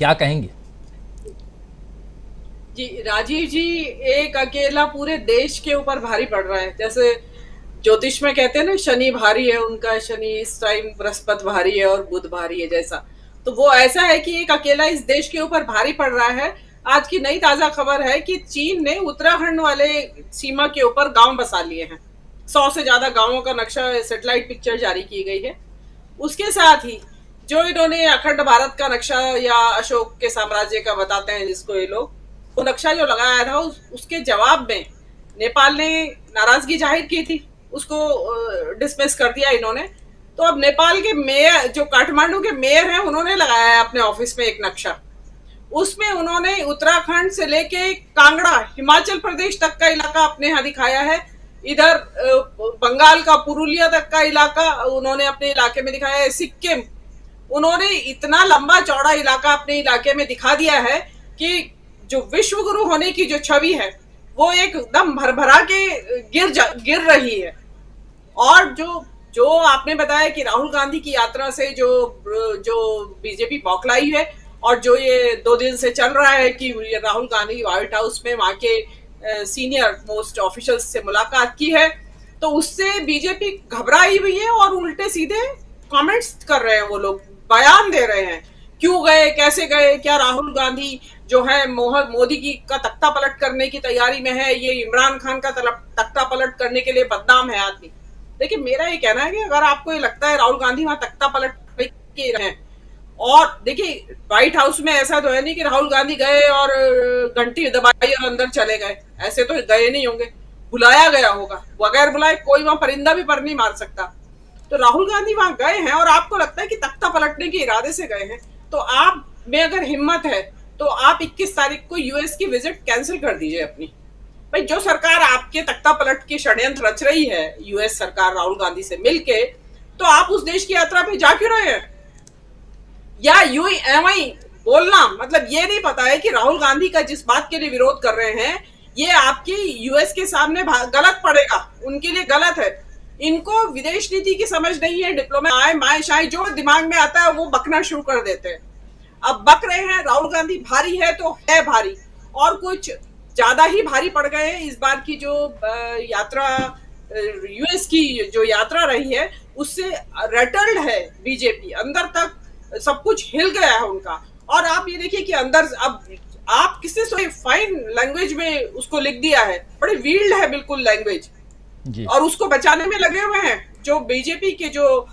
क्या कहेंगे? जी राजीव जी, एक अकेला पूरे देश के ऊपर भारी पड़ रहा है। जैसे ज्योतिष में कहते हैं ना, शनि भारी है उनका, शनि इस टाइम बृहस्पति भारी है और बुध भारी है जैसा। तो वो ऐसा है कि एक अकेला इस देश के ऊपर भारी पड़ रहा है। आज की नई ताजा खबर है कि चीन ने उत्तराखंड वाले सीमा के ऊपर गांव बसा लिए हैं। 100 से ज्यादा गांवों का नक्शा, सैटेलाइट पिक्चर जारी की गई है। उसके साथ ही जो इन्होंने अखंड भारत का नक्शा या अशोक के साम्राज्य का बताते हैं जिसको ये लोग, वो नक्शा जो लगाया था उसके जवाब में नेपाल ने नाराजगी जाहिर की थी। उसको डिसमिस कर दिया इन्होंने। तो अब नेपाल के मेयर, जो काठमांडू के मेयर हैं, उन्होंने लगाया है अपने ऑफिस में एक नक्शा। उसमें उन्होंने उत्तराखंड से लेके कांगड़ा, हिमाचल प्रदेश तक का इलाका अपने यहाँ दिखाया है। इधर बंगाल का पुरुलिया तक का इलाका उन्होंने अपने इलाके में दिखाया है। सिक्किम, उन्होंने इतना लंबा चौड़ा इलाका अपने इलाके में दिखा दिया है कि जो विश्व गुरु होने की जो छवि है वो एकदम भरभरा के गिर रही है। और जो जो आपने बताया कि राहुल गांधी की यात्रा से जो जो बीजेपी बौखलाई है, और जो ये 2 दिन से चल रहा है कि राहुल गांधी व्हाइट हाउस में वहां के सीनियर मोस्ट ऑफिशियल्स से मुलाकात की है, तो उससे बीजेपी घबराई हुई है और उल्टे सीधे कमेंट्स कर रहे हैं। वो लोग बयान दे रहे हैं, क्यों गए, कैसे गए, क्या राहुल गांधी जो है मोदी की का तख्ता पलट करने की तैयारी में है, ये इमरान खान का तख्ता पलट करने के लिए बदनाम है आदमी। देखिए, मेरा ये कहना है कि अगर आपको ये लगता है राहुल गांधी वहां तख्ता पलट के रहे, और देखिए व्हाइट हाउस में ऐसा तो है नहीं कि राहुल गांधी गए और घंटी दबाई और अंदर चले गए, ऐसे तो गए नहीं होंगे, बुलाया गया होगा। बगैर बुलाए कोई वहां परिंदा भी पर नहीं मार सकता। तो राहुल गांधी वहां गए हैं और आपको लगता है कि तख्ता पलटने के इरादे से गए हैं, तो आप में अगर हिम्मत है तो आप 21 तारीख को यूएस की विजिट कैंसिल कर दीजिए अपनी। भाई, जो सरकार आपके तख्ता पलट के षड्यंत्र रच रही है, यूएस सरकार राहुल गांधी से मिलके, तो आप उस देश की यात्रा पे जा क्यों रहे हैं? या यूं ही एवं बोलना, मतलब ये नहीं पता है कि राहुल गांधी का जिस बात के लिए विरोध कर रहे हैं ये आपकी यूएस के सामने गलत पड़ेगा, उनके लिए गलत है। इनको विदेश नीति की समझ नहीं है। डिप्लोमेट आए माए शाए जो दिमाग में आता है वो बकना शुरू कर देते हैं। अब बक रहे हैं, राहुल गांधी भारी है तो है भारी, और कुछ ज्यादा ही भारी पड़ गए हैं। इस बार की जो यात्रा, यूएस की जो यात्रा रही है, उससे रटल्ड है बीजेपी, अंदर तक सब कुछ हिल गया है उनका। और आप ये देखिए कि अंदर अब आप किसने सो फाइन लैंग्वेज में उसको लिख दिया है, बड़े वील्ड है बिल्कुल लैंग्वेज, और उसको बचाने में लगे हुए हैं जो बीजेपी के जो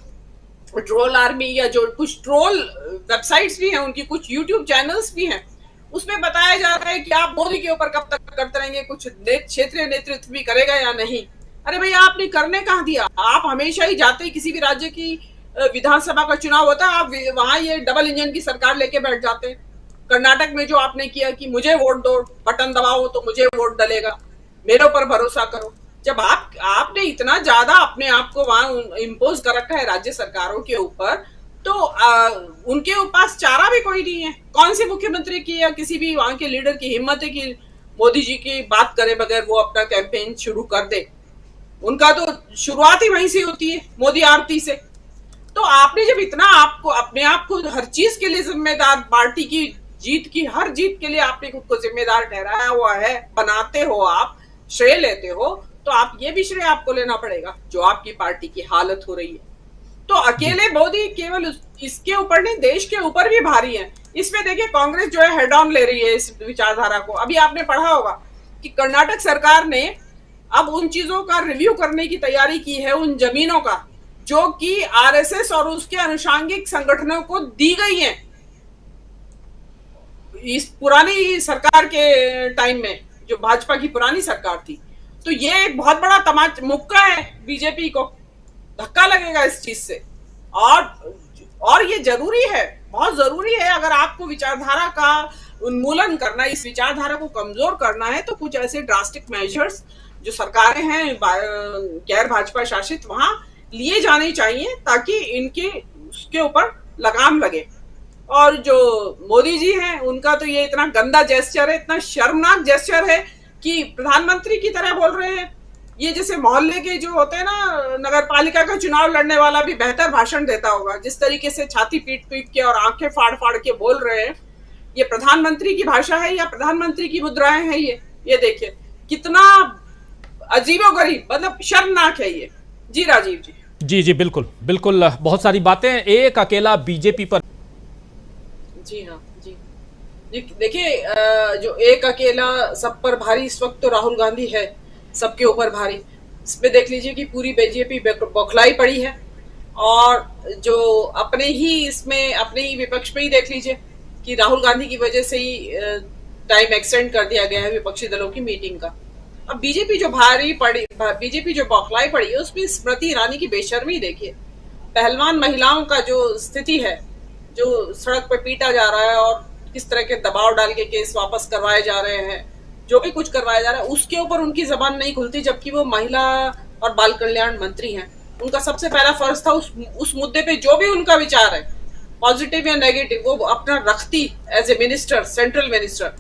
ट्रोल आर्मी, या जो कुछ ट्रोल वेबसाइट्स भी हैं उनकी, कुछ यूट्यूब चैनल्स भी हैं, उसमें बताया जा रहा है कि आप मोदी के ऊपर कब तक करते रहेंगे, कुछ क्षेत्रीय नेतृत्व भी करेगा या नहीं। अरे भैया, आपने करने कहाँ दिया? आप हमेशा ही जाते ही किसी भी राज्य की विधानसभा का चुनाव होता है, आप वहां ये डबल इंजन की सरकार लेके बैठ जाते हैं। कर्नाटक में जो आपने किया कि मुझे वोट दो, बटन दबाओ तो मुझे वोट डलेगा, मेरे ऊपर भरोसा करो। जब आपने इतना ज्यादा अपने आप को वहां इम्पोज कर रखा है राज्य सरकारों के ऊपर, तो उनके पास चारा भी कोई नहीं है। कौन सी मुख्यमंत्री की या किसी भी वहां के लीडर की हिम्मत है कि मोदी जी की बात करे बगैर वो अपना कैंपेन शुरू कर दे? उनका तो शुरुआत ही वहीं से होती है, मोदी आरती से। तो आपने जब इतना आपको अपने आप को हर चीज के लिए जिम्मेदार, पार्टी की जीत की हर जीत के लिए आपने खुद को जिम्मेदार ठहराया हुआ है, बनाते हो आप, श्रेय लेते हो, तो आप ये भी श्रेय आपको लेना पड़ेगा जो आपकी पार्टी की हालत हो रही है। तो अकेले मोदी केवल इसके ऊपर नहीं, देश के ऊपर भी भारी है। इसमें देखिए, कांग्रेस जो है हेड ऑन ले रही है इस विचारधारा को। अभी आपने पढ़ा होगा कि कर्नाटक सरकार ने अब उन चीजों का रिव्यू करने की तैयारी की है, उन जमीनों का जो कि आरएसएस और उसके अनुषांगिक संगठनों को दी गई हैं इस पुरानी सरकार के टाइम में, जो भाजपा की पुरानी सरकार थी। तो ये एक बहुत बड़ा मुक्का है बीजेपी को, धक्का लगेगा इस चीज से। और ये जरूरी है, बहुत जरूरी है। अगर आपको विचारधारा का उन्मूलन करना, इस विचारधारा को कमजोर करना है, तो कुछ ऐसे ड्रास्टिक मेजर्स जो सरकारें हैं गैर भाजपा शासित, वहां लिए जाने चाहिए ताकि इनके उसके ऊपर लगाम लगे। और जो मोदी जी हैं, उनका तो ये इतना गंदा जेस्चर है, इतना शर्मनाक जेस्चर है कि प्रधानमंत्री की तरह बोल रहे हैं। ये जैसे मोहल्ले के जो होते हैं ना, नगर पालिका का चुनाव लड़ने वाला भी बेहतर भाषण देता होगा, जिस तरीके से छाती पीट पीट के और आंखें फाड़ फाड़ के बोल रहे हैं। ये प्रधानमंत्री की भाषा है या प्रधानमंत्री की मुद्राएं हैं? ये देखिए कितना अजीबोगरीब, मतलब शर्मनाक है ये। जी राजीव जी। जी जी बिल्कुल बिल्कुल, बहुत सारी बातें एक अकेला बीजेपी पर। जी हाँ जी जी। देखिए जो एक अकेला सब पर भारी इस वक्त तो राहुल गांधी है, सबके ऊपर भारी। इसमें देख लीजिए कि पूरी बीजेपी बौखलाई पड़ी है, और जो अपने ही इसमें अपने ही विपक्ष में ही देख लीजिए कि राहुल गांधी की वजह से ही टाइम एक्सटेंड कर दिया गया है विपक्षी दलों की मीटिंग का। अब बीजेपी जो भारी पड़ी, बीजेपी जो बौखलाई पड़ी है, उसमें स्मृति ईरानी की बेशर्मी देखिए। पहलवान महिलाओं का जो स्थिति है, जो सड़क पर पीटा जा रहा है और किस तरह के दबाव डाल के केस वापस करवाए जा रहे हैं, जो भी कुछ करवाया जा रहा है उसके ऊपर उनकी जबान नहीं खुलती, जबकि वो महिला और बाल कल्याण मंत्री हैं। उनका सबसे पहला फर्ज था उस मुद्दे पे जो भी उनका विचार है, पॉजिटिव या नेगेटिव, वो अपना रखती as a minister, central minister,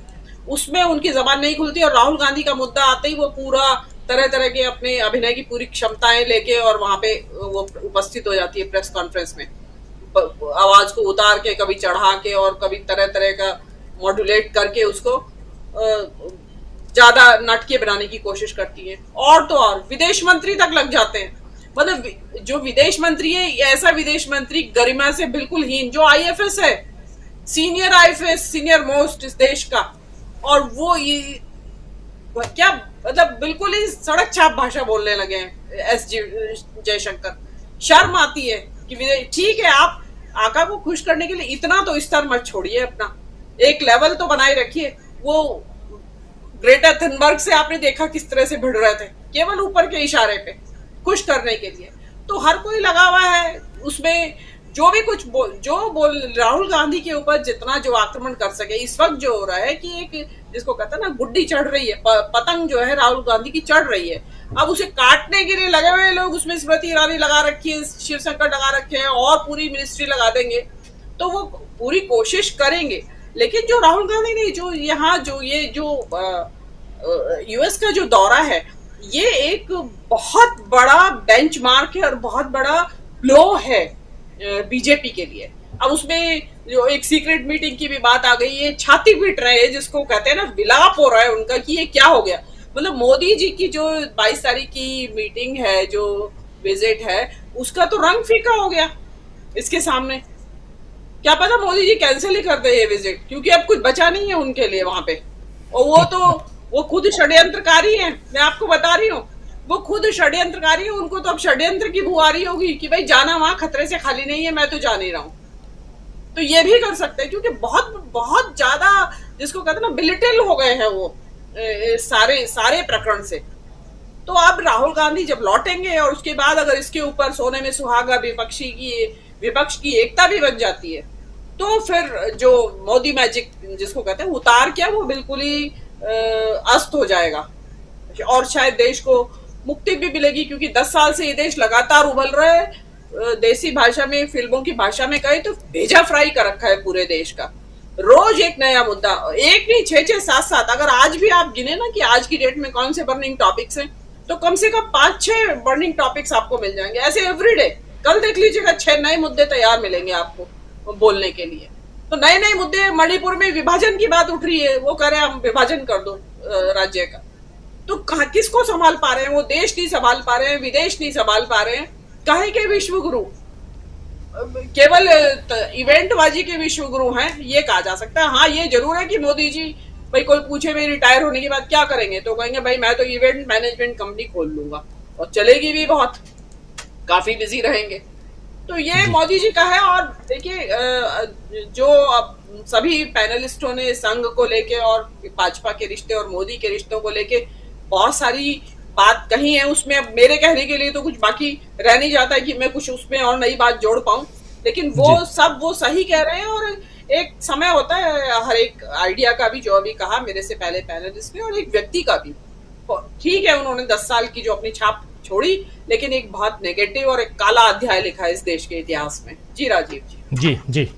उसमें उनकी जबान नहीं खुलती। और राहुल गांधी का मुद्दा आते ही वो पूरा तरह तरह के अपने अभिनय की पूरी क्षमताएं लेके और वहां पे वो उपस्थित हो जाती है प्रेस कॉन्फ्रेंस में, आवाज को उतार के, कभी चढ़ा के और कभी तरह तरह का मॉड्यूलेट करके उसको ज्यादा नाटकीय बनाने की कोशिश करती है। और तो और विदेश मंत्री तक लग जाते हैं। मतलब जो विदेश मंत्री है, ऐसा विदेश मंत्री गरिमा से बिल्कुल हीन, जो आईएफएस है, सीनियर आईएफएस, सीनियर मोस्ट इस देश का, और वो ये क्या, मतलब बिल्कुल ही सड़क छाप भाषा बोलने लगे हैं एस जयशंकर। शर्म आती है कि ठीक है, आप आका को खुश करने के लिए इतना तो स्तर मत छोड़िए, अपना एक लेवल तो बनाए रखिए। वो ग्रेटर थनबर्ग से आपने देखा किस तरह से भिड़ रहे थे, केवल ऊपर के इशारे पे खुश करने के लिए। तो हर कोई लगा हुआ है उसमें, जो भी कुछ बोल राहुल गांधी के ऊपर जितना जो आक्रमण कर सके। इस वक्त जो हो रहा है कि एक जिसको कहते हैं ना, गुड्डी चढ़ रही है, पतंग जो है राहुल गांधी की चढ़ रही है, अब उसे काटने के लिए लगे हुए लोग। उसमें स्मृति ईरानी लगा रखी है, शिवशंकर लगा रखे हैं, और पूरी मिनिस्ट्री लगा देंगे, तो वो पूरी कोशिश करेंगे। लेकिन जो राहुल गांधी ने जो यहाँ जो ये जो यूएस का जो दौरा है, ये एक बहुत बड़ा बेंचमार्क है और बहुत बड़ा ब्लो है बीजेपी के लिए। अब उसमें जो एक सीक्रेट मीटिंग की भी बात आ गई है, छाती पीट रहे हैं, जिसको कहते हैं ना, विलाप हो रहा है उनका कि ये क्या हो गया। मतलब मोदी जी की जो 22 तारीख की मीटिंग है, जो विजिट है, उसका तो रंग फीका हो गया इसके सामने। क्या पता मोदी जी कैंसिल ही कर दे ये विजिट, क्योंकि अब कुछ बचा नहीं है उनके लिए वहां पे। और वो खुद षड्यंत्रकारी हैं, मैं आपको बता रही हूँ, वो खुद षड्यंत्रकारी है। उनको तो अब षड्यंत्र की बू आ रही होगी कि भाई जाना वहां खतरे से खाली नहीं है, मैं तो जा नहीं रहा हूं। तो ये भी कर सकते हैं, क्योंकि बहुत बहुत ज्यादा जिसको कहते हैं ना, बिलिटिल हो गए हैं वो सारे प्रकरण से। तो अब राहुल गांधी जब लौटेंगे और उसके बाद अगर इसके ऊपर सोने में सुहागा विपक्ष की एकता भी बन जाती है, तो फिर जो मोदी मैजिक जिसको कहते हैं उतार क्या, वो बिल्कुल ही अस्त हो जाएगा। और शायद देश को मुक्ति भी मिलेगी, क्योंकि 10 साल से ये देश लगातार उबल रहा है। देसी भाषा में, फिल्मों की भाषा में कहे तो भेजा फ्राई कर रखा है पूरे देश का। रोज एक नया मुद्दा, एक नहीं 6-6 7-7। अगर आज भी आप गिने ना कि आज की डेट में कौन से बर्निंग टॉपिक्स हैं, तो कम से कम 5-6 बर्निंग टॉपिक्स आपको मिल जाएंगे ऐसे एवरीडे। कल देख लीजिएगा 6 नए मुद्दे तैयार मिलेंगे आपको बोलने के लिए। तो नए नए मुद्दे, मणिपुर में विभाजन की बात उठ रही है, वो कह रहे हैं हम विभाजन कर दो राज्य का। तो किसको संभाल पा रहे हैं? वो देश नहीं संभाल पा रहे हैं, विदेश नहीं संभाल पा रहे हैं। काहे के विश्व गुरु, केवल इवेंटबाजी के विश्व गुरु हैं, ये कहा जा सकता है। हाँ, ये जरूर है कि मोदी जी, भाई कोई पूछे भाई रिटायर होने के बाद क्या करेंगे, तो कहेंगे भाई मैं तो इवेंट मैनेजमेंट कंपनी खोल लूंगा, और चलेगी भी बहुत, काफी बिजी रहेंगे। तो ये मोदी जी का है। और देखिए जो अब सभी पैनलिस्टों ने संघ को लेके और भाजपा के रिश्ते और मोदी के रिश्तों को लेके बहुत सारी बात कही है, उसमें अब मेरे कहने के लिए तो कुछ बाकी रह नहीं जाता है कि मैं कुछ उसमें और नई बात जोड़ पाऊं। लेकिन वो सब वो सही कह रहे हैं, और एक समय होता है हर एक आइडिया का भी, जो अभी कहा मेरे से पहले पैनलिस्ट ने, और एक व्यक्ति का भी। ठीक है, उन्होंने 10 साल की जो अपनी छाप छोड़ी, लेकिन एक बहुत नेगेटिव और एक काला अध्याय लिखा है इस देश के इतिहास में। जी राजीव जी। जी जी।